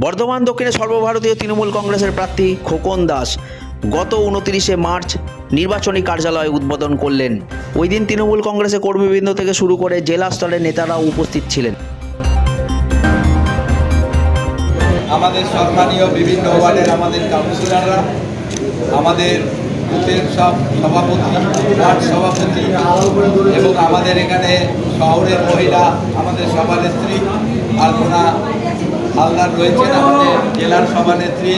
বর্ধমান দক্ষিণে সর্বভারতীয় তৃণমূল কংগ্রেসের প্রার্থী খোকন দাস গত 29শে মার্চ নির্বাচনী কার্যালয় উদ্বোধন করলেন। ওই দিন তৃণমূল কংগ্রেসের কর্মীবৃন্দ থেকে শুরু করে জেলা স্তরের নেতারাও উপস্থিত ছিলেন। আমাদের সম্মানীয় বিভিন্ন ওয়ার্ডের আমাদের কাউন্সিলররা, আমাদের বুথের সব সভাপতি, ওয়ার্ড সভাপতি এবং আমাদের এখানে শহরের মহিলা, আমাদের সভানেত্রী আলপনা হালদার রয়েছেন, আমাদের জেলার সভানেত্রী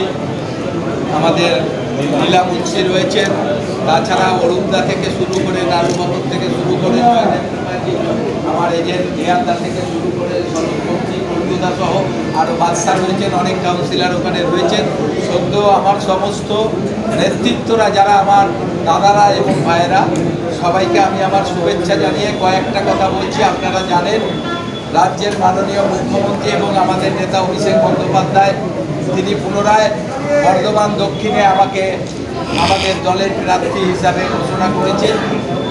আমাদের লীলা মুন্সি রয়েছেন, তাছাড়া অরুণদা থেকে শুরু করে নারুবহর থেকে শুরু করে আমার এজেন্ট নেহাদা থেকে শুরু করে সরস্বতী বন্ধুদা সহ আরও বাদশাহ রয়েছেন, অনেক কাউন্সিলর ওখানে রয়েছেন। সদ্য আমার সমস্ত নেতৃত্বরা যারা আমার দাদারা এবং ভাইয়েরা, সবাইকে আমি আমার শুভেচ্ছা জানিয়ে কয়েকটা কথা বলছি। আপনারা জানেন রাজ্যের মাননীয় মুখ্যমন্ত্রী এবং আমাদের নেতা অভিষেক বন্দ্যোপাধ্যায় তিনি পুনরায় বর্ধমান দক্ষিণে আমাকে আমাদের দলের প্রার্থী হিসাবে ঘোষণা করেছেন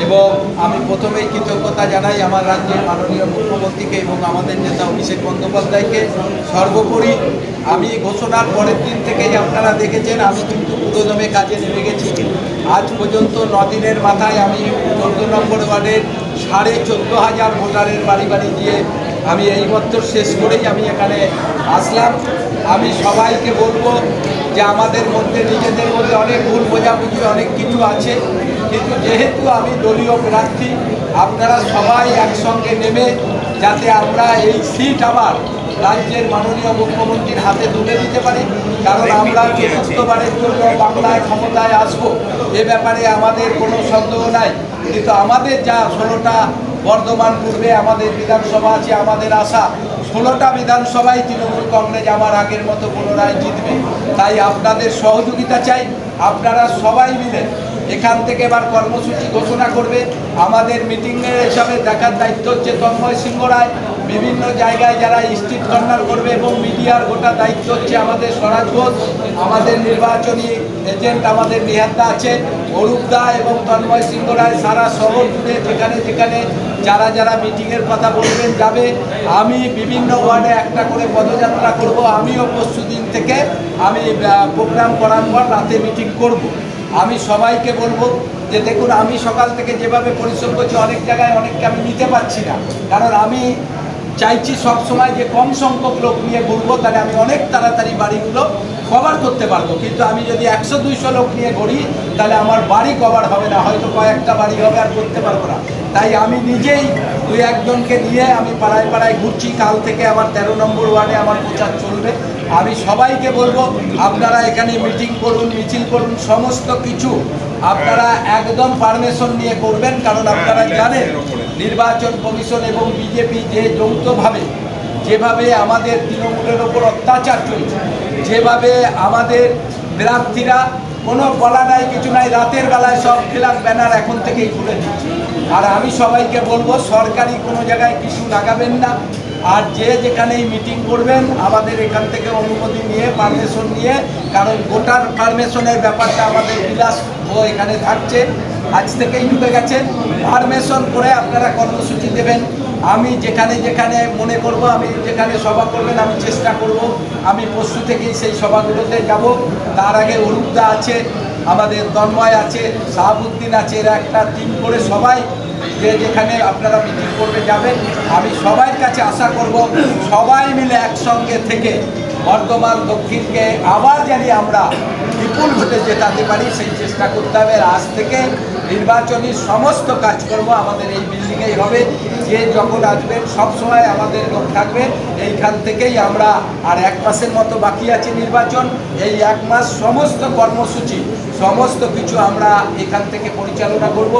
এবং আমি প্রথমেই কৃতজ্ঞতা জানাই আমার রাজ্যের মাননীয় মুখ্যমন্ত্রীকে এবং আমাদের নেতা অভিষেক বন্দ্যোপাধ্যায়কে। সর্বোপরি আমি ঘোষণার পরের দিন থেকেই আপনারা দেখেছেন আমি কিন্তু পুরোদমে কাজে নেমে গেছি। আজ পর্যন্ত 9 দিনের মাথায় আমি 14 নম্বর ওয়ার্ডের 14,500 ভোটারের বাড়ি বাড়ি গিয়ে আমি এই বছর শেষ করেই আমি এখানে আসলাম। আমি সবাইকে বলবো যে আমাদের মধ্যে নিজেদের মধ্যে অনেক ভুল বোঝাবুঝি অনেক কিছু আছে, কিন্তু যেহেতু আমি দলীয় প্রার্থী আপনারা সবাই একসঙ্গে নেমে যাতে আমরা এই সিট আবার রাজ্যের মাননীয় মুখ্যমন্ত্রীর হাতে তুলে দিতে পারি, কারণ আমরা চতুর্থবারের জন্য বাংলায় ক্ষমতায় আসবো এ ব্যাপারে আমাদের কোনো সন্দেহ নাই। কিন্তু আমাদের যা 16টা বর্ধমান পূর্বে আমাদের বিধানসভা আছে, আমাদের আশা 16টা বিধানসভায় তৃণমূল কংগ্রেস আমার আগের মতো পুনরায় জিতবে। তাই আপনাদের সহযোগিতা চাই। আপনারা সবাই মিলে এখান থেকে এবার কর্মসূচি ঘোষণা করবে। আমাদের মিটিংয়ের হিসাবে দেখার দায়িত্ব হচ্ছে তন্ময় সিংহ রায়, বিভিন্ন জায়গায় যারা স্ট্রিট কর্নার করবে এবং মিডিয়ার গোটা দায়িত্ব হচ্ছে আমাদের স্বরাজ ঘোষ, আমাদের নির্বাচনী এজেন্ট আমাদের নেহাদা আছে, অরূপদা এবং তন্ময় সিংহ রায় সারা শহর জুড়ে যেখানে যেখানে যারা যারা মিটিংয়ের কথা বলবেন যাবে। আমি বিভিন্ন ওয়ার্ডে একটা করে পদযাত্রা করব। আমিও পরশু দিন থেকে আমি প্রোগ্রাম করার পর রাতে মিটিং করব। আমি সবাইকে বলবো যে দেখুন আমি সকাল থেকে যেভাবে পরিশ্রম করছি অনেক জায়গায় অনেককে আমি নিতে পারছি না, কারণ আমি চাইছি সবসময় যে কম সংখ্যক লোক নিয়ে ঘুরবো, তাহলে আমি অনেক তাড়াতাড়ি বাড়িগুলো কভার করতে পারবো। কিন্তু আমি যদি 100-200 লোক নিয়ে ঘুরি তাহলে আমার বাড়ি কভার হবে না, হয়তো কয়েকটা বাড়ি হবে আর করতে পারবো না। তাই আমি নিজেই 2-1 জনকে নিয়ে আমি পাড়ায় পাড়ায় ঘুরছি। কাল থেকে আমার 13 নম্বর ওয়ার্ডে আমার প্রচার চলবে। আমি সবাইকে বলবো আপনারা এখানে মিটিং করুন, মিছিল করুন, সমস্ত কিছু আপনারা একদম পারমিশন নিয়ে করবেন, কারণ আপনারা জানেন নির্বাচন কমিশন এবং বিজেপি যে যৌথভাবে যেভাবে আমাদের তৃণমূলের ওপর অত্যাচার চলছে, যেভাবে আমাদের প্রার্থীরা কোনো বলা নাই কিছু নাই, রাতের বেলায় সব ফ্ল্যাগ ব্যানার এখন থেকেই খুলে দিচ্ছে। আর আমি সবাইকে বলবো সরকারি কোনো জায়গায় কিছু লাগাবেন না, আর যে যেখানেই মিটিং করবেন আমাদের এখান থেকে অনুমতি নিয়ে পারমিশন নিয়ে, কারণ ভোটার পারমিশনের ব্যাপারটা আমাদের বিলাস ও এখানে থাকছে, আজ থেকেই ঢুকে গেছে। পারমিশন করে আপনারা কর্মসূচি দেবেন। আমি যেখানে যেখানে মনে করব, আমি যেখানে সভা করবেন আমি চেষ্টা করব আমি পরশু থেকেই সেই সভাগুলোতে যাব। তার আগে অরূপদা আছে, আমাদের তন্ময় আছে, শাহাবুদ্দিন আছে, এরা একটা টিম করে সবাই যে যেখানে আপনারা মিটিং করবে যাবেন। আমি সবার কাছে আশা করব সবাই মিলে একসঙ্গে থেকে বর্ধমান দক্ষিণকে আবার জানি আমরা বিপুল ভোটে জেতাতে পারি সেই চেষ্টা করতে হবে। আজ থেকে নির্বাচনী সমস্ত কাজকর্ম আমাদের এই বিল্ডিংয়েই হবে। যে যখন আসবেন সবসময় আমাদের লোক থাকবে এইখান থেকেই। আমরা আর 1 মাসের মতো বাকি আছে নির্বাচন, এই 1 মাস সমস্ত কর্মসূচি সমস্ত কিছু আমরা এখান থেকে পরিচালনা করব।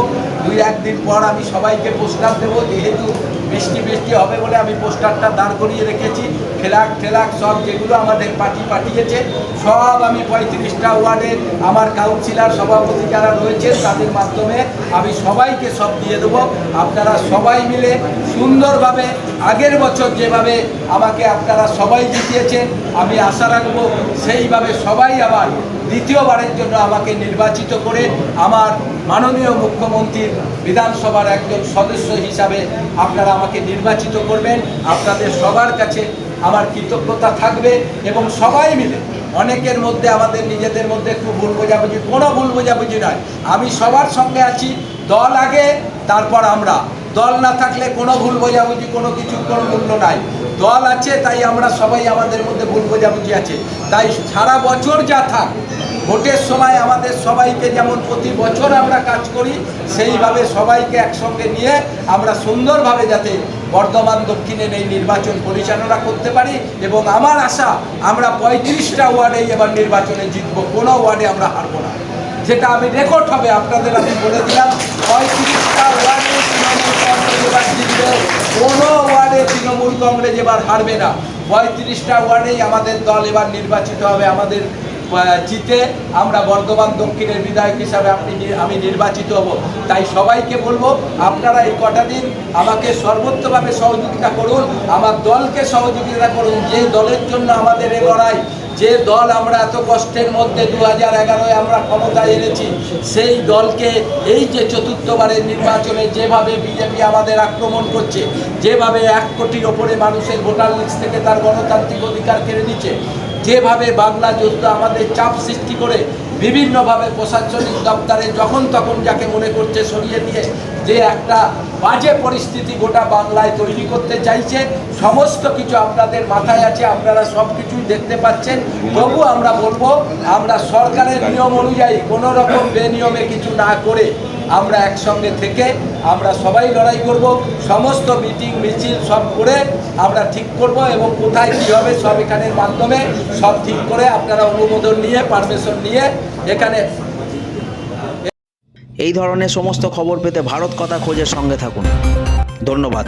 2-1 দিন পর আমি সবাইকে পোস্টার দেবো, যেহেতু বৃষ্টি হবে বলে আমি পোস্টারটা দাঁড় করিয়ে রেখেছি। ফ্ল্যাগ সব যেগুলো আমাদের পার্টি পাঠিয়েছে সব আমি 35টা ওয়ার্ডের আমার কাউন্সিলর সভাপতি যারা রয়েছে তাদের মাধ্যমে আমি সবাইকে সব দিয়ে দেবো। আপনারা সবাই মিলে সুন্দরভাবে আগের বছর যেভাবে আমাকে আপনারা সবাই জিতিয়েছেন আমি আশা রাখবো সেইভাবে সবাই আবার দ্বিতীয়বারের জন্য আমাকে নির্বাচিত করে আমার মাননীয় মুখ্যমন্ত্রীর বিধানসভার একজন সদস্য হিসাবে আপনারা আমাকে নির্বাচিত করবেন। আপনাদের সবার কাছে আমার কৃতজ্ঞতা থাকবে। এবং সবাই মিলে, অনেকের মধ্যে আমাদের নিজেদের মধ্যে একটু ভুল বোঝাবুঝি, কোনো ভুল বোঝাবুঝি নয়, আমি সবার সঙ্গে আছি। দল আগে, তারপর আমরা। দল না থাকলে কোনো ভুল বোঝাবুঝি, কোনো কিছু কোনো মূল্য নাই। দল আছে তাই আমরা সবাই, আমাদের মধ্যে ভুল বোঝাবুঝি আছে। তাই সারা বছর যা থাক, ভোটের সময় আমাদের সবাইকে যেমন প্রতি বছর আমরা কাজ করি, সেইভাবে সবাইকে একসঙ্গে নিয়ে আমরা সুন্দরভাবে যাতে বর্ধমান দক্ষিণের এই নির্বাচন পরিচালনা করতে পারি। এবং আমার আশা, আমরা 35টা ওয়ার্ডেই এবার নির্বাচনে জিতব, কোনো ওয়ার্ডে আমরা হারবো না। যেটা আমি রেকর্ড হবে, আপনাদের আমি বলে দিলাম, 35টা ওয়ার্ডে তৃণমূল কংগ্রেস এবার জিতবে, কোনো ওয়ার্ডে তৃণমূল কংগ্রেস এবার হারবে না। 35টা ওয়ার্ডেই আমাদের দল এবার নির্বাচিত হবে, আমাদের জিতে আমরা বর্ধমান দক্ষিণের বিধায়ক হিসাবে আমি নির্বাচিত হব। তাই সবাইকে বলবো, আপনারা এই কটা দিন আমাকে সর্বোচ্চভাবে সহযোগিতা করুন, আমার দলকে সহযোগিতা করুন। যে দলের জন্য আমাদের এই লড়াই, যে দল আমরা এত কষ্টের মধ্যে 2011-এ আমরা ক্ষমতায় এনেছি, সেই দলকে এই যে চতুর্থবারের নির্বাচনে যেভাবে বিজেপি আমাদের আক্রমণ করছে, যেভাবে 1 কোটির ওপরে মানুষের ভোটার লিস্ট থেকে তার গণতান্ত্রিক অধিকার কেড়ে নিচ্ছে, যেভাবে বাংলা যুদ্ধ আমাদের চাপ সৃষ্টি করে বিভিন্নভাবে প্রশাসনিক দপ্তরে যখন তখন যাকে মনে করছে সরিয়ে দিয়ে যে একটা বাজে পরিস্থিতি গোটা বাংলায় তৈরি করতে চাইছে, সমস্ত কিছু আপনাদের মাথায় আছে, আপনারা সব কিছুই দেখতে পাচ্ছেন। তবু আমরা বলবো, আমরা সরকারের নিয়ম অনুযায়ী কোনো রকম বেনিয়মে কিছু না করে আমরা একসঙ্গে থেকে আমরা সবাই লড়াই করব। সমস্ত মিটিং মিছিল সব করে আমরা ঠিক করব, এবং কোথায় কী হবে সব এখানের মাধ্যমে সব ঠিক করে আপনারা অনুমোদন নিয়ে, পারমিশন নিয়ে এখানে। এই ধরনের সমস্ত খবর পেতে ভারত কথা খোঁজের সঙ্গে থাকুন। ধন্যবাদ।